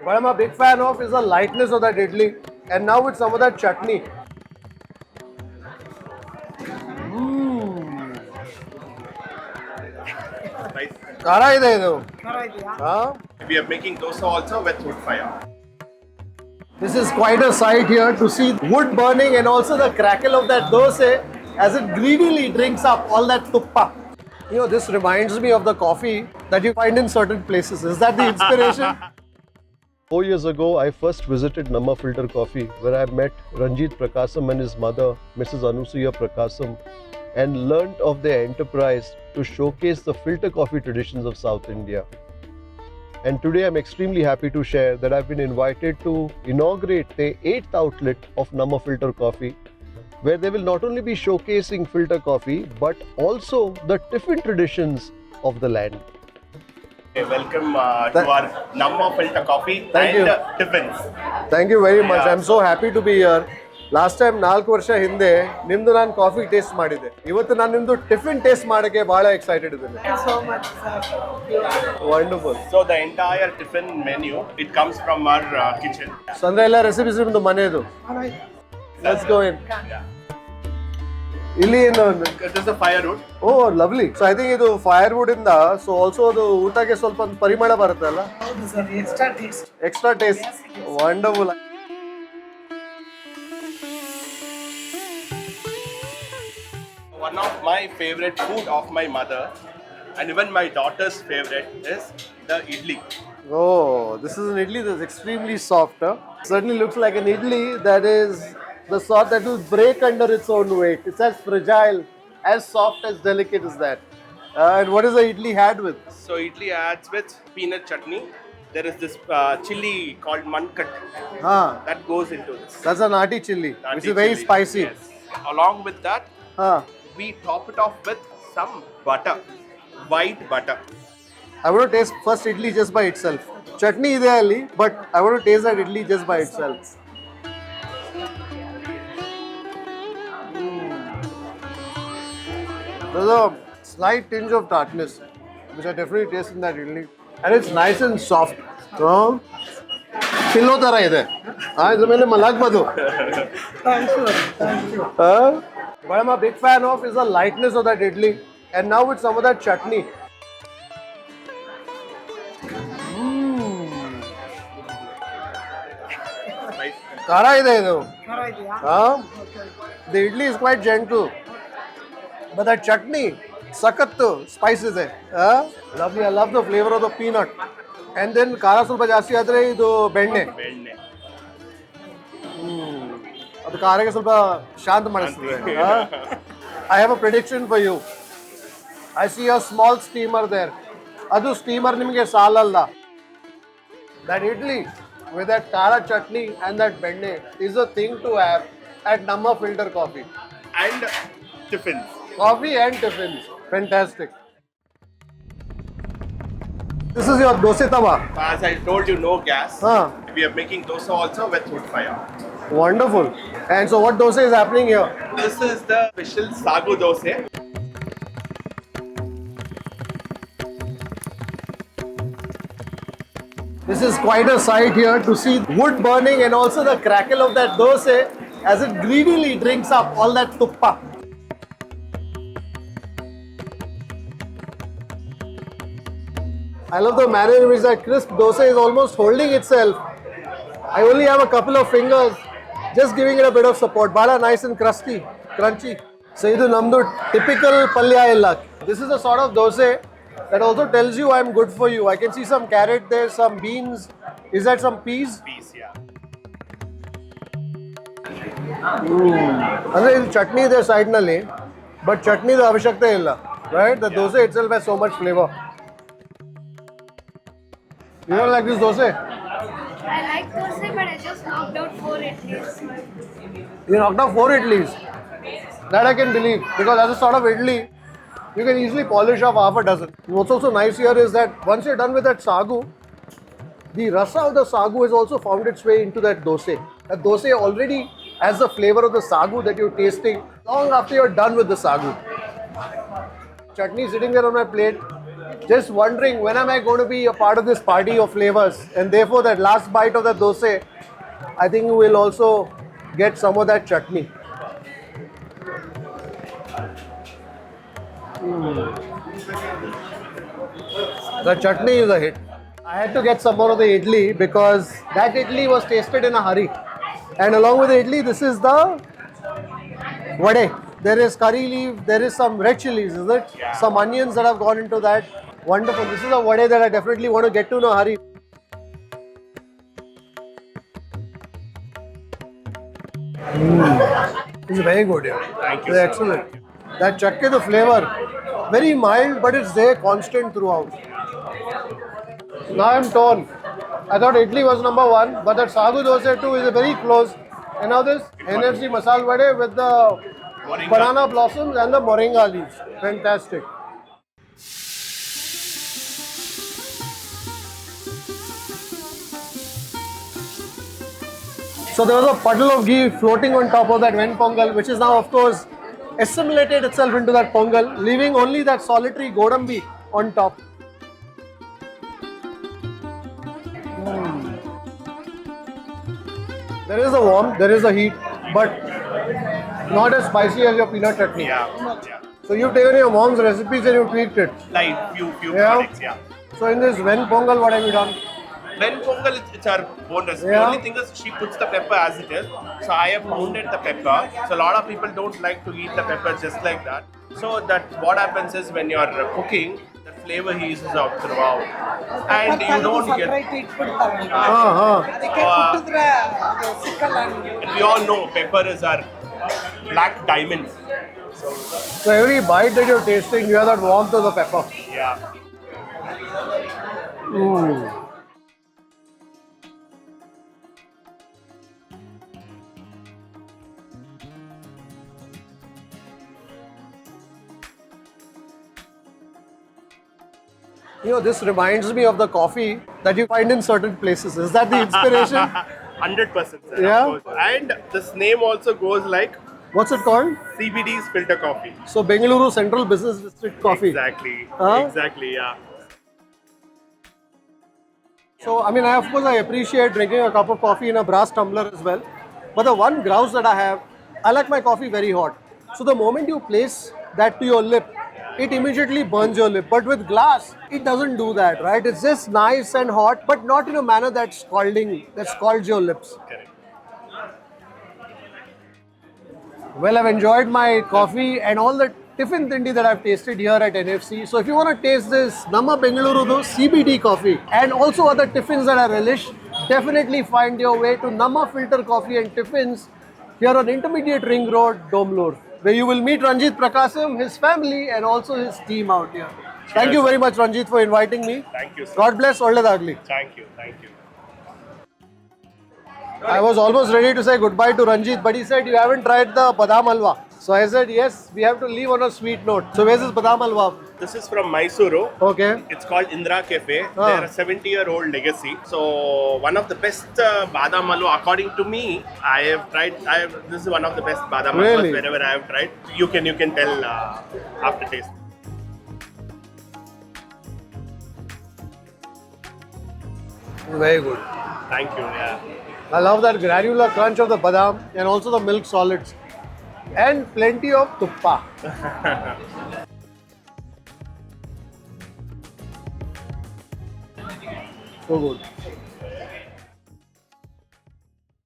What I'm a big fan of is the lightness of that idli, and now with some of that chutney. Spice. ಖಾರ ಇದೆ ಇದು. ಹಾ? We are making dosa also with wood fire. This is quite a sight here to see wood burning and also the crackle of that dosa as it greedily drinks up all that tuppa. You know, this reminds me of the coffee that you find in certain places. Is that the inspiration? 4 years ago, I first visited Namma Filter Coffee, where I met Ranjit Prakasam and his mother, Mrs. Anusuya Prakasam, and learnt of their enterprise to showcase the filter coffee traditions of South India. And today I'm extremely happy to share that I've been invited to inaugurate the 8th outlet of Namma Filter Coffee, where they will not only be showcasing filter coffee, but also the tiffin traditions of the land. Okay, welcome to our Namma Filter Coffee Thank and you. tiffins. Thank you very much. Yeah. I'm so happy to be here. Last time 4 ವರ್ಷ ಹಿಂದೆ ನಿಮ್ದು ನಾನು coffee taste ಮಾಡಿದ್ದೆ. ಇವತ್ತು ನಾನು ನಿಮ್ದು tiffin taste ಮಾಡಕ್ಕೆ ಬಹಳ ಎಕ್ಸೈಟೆಡ್ ಇದ್ದೀನಿ. so much, sir. Wonderful. So the entire tiffin menu, it comes from our kitchen. So ಅಂದ್ರೆ ಎಲ್ಲ ರೆಸಿಪೀಸ್ ನಿಮ್ದು ಮನೆಯದು. ಲೆಟ್ಸ್ ಗೋ ಇನ್. ಇಲ್ಲಿ ಏನು It is a firewood. O lovely. So I think ಇದು ಫೈರ್ ವುಡ್ ಇಂದ ಸೊ ಆಲ್ಸೋ ಅದು ಊಟಕ್ಕೆ ಸ್ವಲ್ಪ ಒಂದು ಪರಿಮಳ ಬರುತ್ತೆ ಅಲ್ಲ, ಹೌದು sir, extra taste. Extra taste. Wonderful. One of my favorite food of my mother, and even my daughter's favorite, is the idli. Oh, this is an idli that's extremely soft. Huh? Certainly looks like an idli that is the sort that will break under its own weight. It's as fragile, as soft, as delicate as that. And what is the idli had with? So idli adds with peanut chutney. There is this chili called mankat Ah, that goes into this. that's a nati chili, which Nati is very chili. spicy. Yes. Along with that, Ah, we top it off with some butter, white butter. I want to taste first idli just by itself. Chutney ide alli, but I want to taste that idli just by itself. There's a slight tinge of tartness, which I definitely taste in that idli. And it's nice and soft. Pillow ತರ ಇದೆ. ಇದ್ರ ಮೇಲೆ ಮಲಗಬಹುದು. Thank you, thank you. What I'm a big fan of is the lightness of that idli, and now with some of that chutney. Right? ಖಾರ ಇದೆ ಇದು. ಖಾರ ಇದೆಯಾ? The idli is quite gentle, but that chutney, sakattu spice ಇದೆ. Lovely. I love the flavor of the peanut. And then ಖಾರ ಸ್ವಲ್ಪ ಜಾಸ್ತಿ ಆದ್ರೆ ಇದು ಬೆಣ್ಣೆ. ಬೆಣ್ಣೆ. ಅದು ಖಾರಕ್ಕೆ ಸ್ವಲ್ಪ ಶಾಂತ ಮಾಡಿಸ್ತದೆ. I have a prediction for you. I see a small steamer there. ಅದು steamer ನಿಮಗೆ ಸಾಲಲ್ಲ. That idli with that ಖಾರ chutney and that ಬೆಣ್ಣೆ is a thing to have at Namma Filter Coffee. And tiffins. Coffee and tiffins. Fantastic. This is your dosa tawa. As I told you, no gas. Huh. We are making dosa also with wood fire. Wonderful. And so what dosa is happening here? This is the special sagu dosa. This is quite a sight here to see wood burning and also the crackle of that dosa as it greedily drinks up all that tuppa. I love the manner in which that crisp dosa is almost holding itself. I only have a couple of fingers, just giving it a bit of support. Bala nice and crusty, crunchy. So idu namdu typical palya illa. This is a sort of dosa that also tells you I'm good for you. I can see some carrot there, some beans. Is that some peas? Piece, yeah. ಅಂದ್ರೆ ಇದು ಚಟ್ನಿ ಇದೆ side ನಲ್ಲಿ, but ಚಟ್ನಿದು ಅವಶ್ಯಕತೆ ಇಲ್ಲ, right? The dosa itself has so much flavor. You don't like this dosa? I like dosa, but I just knocked out 4 idlis. You knocked off 4 idlis. That I can believe, because as a sort of idli, you can easily polish off half a dozen. What's also nice here is that once you're done with that sagu, the rasa of the sagu has also found its way into that dosa. That dosa already has the flavor of the sagu that you're tasting long after you're done with the sagu. Chutney sitting there on my plate, Just wondering when am I going to be a part of this party of flavors, and therefore that last bite of the dosa, I think we will also get some of that chutney. The chutney is a hit. I had to get some more of the idli because that idli was tasted in a hurry. And along with the idli, this is the vade. There is curry leaf, there is some red chilies, is it? Yeah. Some onions that have gone into that. Wonderful. This is a vade that I definitely want to get to in a hurry. It's very good, yeah. Thank you, It's sir. excellent. That chakke, the flavor, very mild, but it's there constant throughout. Now I'm torn. I thought idli was number one, but that sagu dosa too is very close. And now this NFC masala vade with the Moringa. banana blossoms and the moringa leaves. Fantastic. So there was a puddle of ghee floating on top of that ven pongal, which is now, of course, assimilated itself into that pongal, leaving only that solitary godambi on top. There is a warmth, there is a heat, but not as spicy as your peanut chutney. Yeah. So you've taken your mom's recipes and you tweaked it. Like few Yeah. products, yeah. So in this ven pongal, what have you done? When pongal, it's our own recipe. Yeah. Only thing is she puts the pepper as it is. So I have pounded the pepper. So a lot of people don't like to eat the pepper just like that. So that what happens is when you're cooking, the flavor eases out throughout, and you don't get. separate ಇಟ್ಬಿಡ್ತಾರೆ. ಅದಕ್ಕೆ Uh, ಕುಟ್ಟಿದ್ರೆ ಅದು ಸಿಕ್ಕಲ್ಲ ನಿಮ್ಗೆ. And we all know pepper is our black diamond. So every bite that you're tasting, you have that warmth of the pepper. Yeah. You know, this reminds me of the coffee that you find in certain places. Is that the inspiration? 100%. Sir, Yeah. of course. And this name also goes like What's it called? CBD's filter coffee. So Bengaluru Central Business District Coffee. Exactly. Huh? Exactly. Yeah. So, I mean, of course, I appreciate drinking a cup of coffee in a brass tumbler as well. But the one grouse that I have, I like my coffee very hot. So, the moment you place that to your lip, it immediately burns your lip. But with glass, it doesn't do that, right? It's just nice and hot, but not in a manner that's scalding, that scalds your lips. Correct. Well, I've enjoyed my coffee and all the tiffin tindi that I've tasted here at NFC. So if you want to taste this Namma Bengaluru CBD coffee and also other tiffins that I relish, definitely find your way to Namma Filter Coffee and Tiffins here on Intermediate Ring Road, Domlur, where you will meet Ranjit Prakasam, his family and also his team out here. Thank you very much, Ranjit, for inviting me. Thank you, sir. God bless Olledagli. Thank you. Thank you. I was almost ready to say goodbye to Ranjit, but he said you haven't tried the badam halwa. So I said yes, we have to leave on a sweet note. So where's this badam halwa? This is from Mysuru. Okay. It's called Indra Cafe. Ah. They're a 70-year-old legacy. So one of the best badam halwa, according to me, I have tried. This is one of the best badam Really? halwas wherever I have tried. You can tell after taste. Very good. Thank you. Yeah. I love that granular crunch of the badam and also the milk solids. And plenty of tuppa. So good.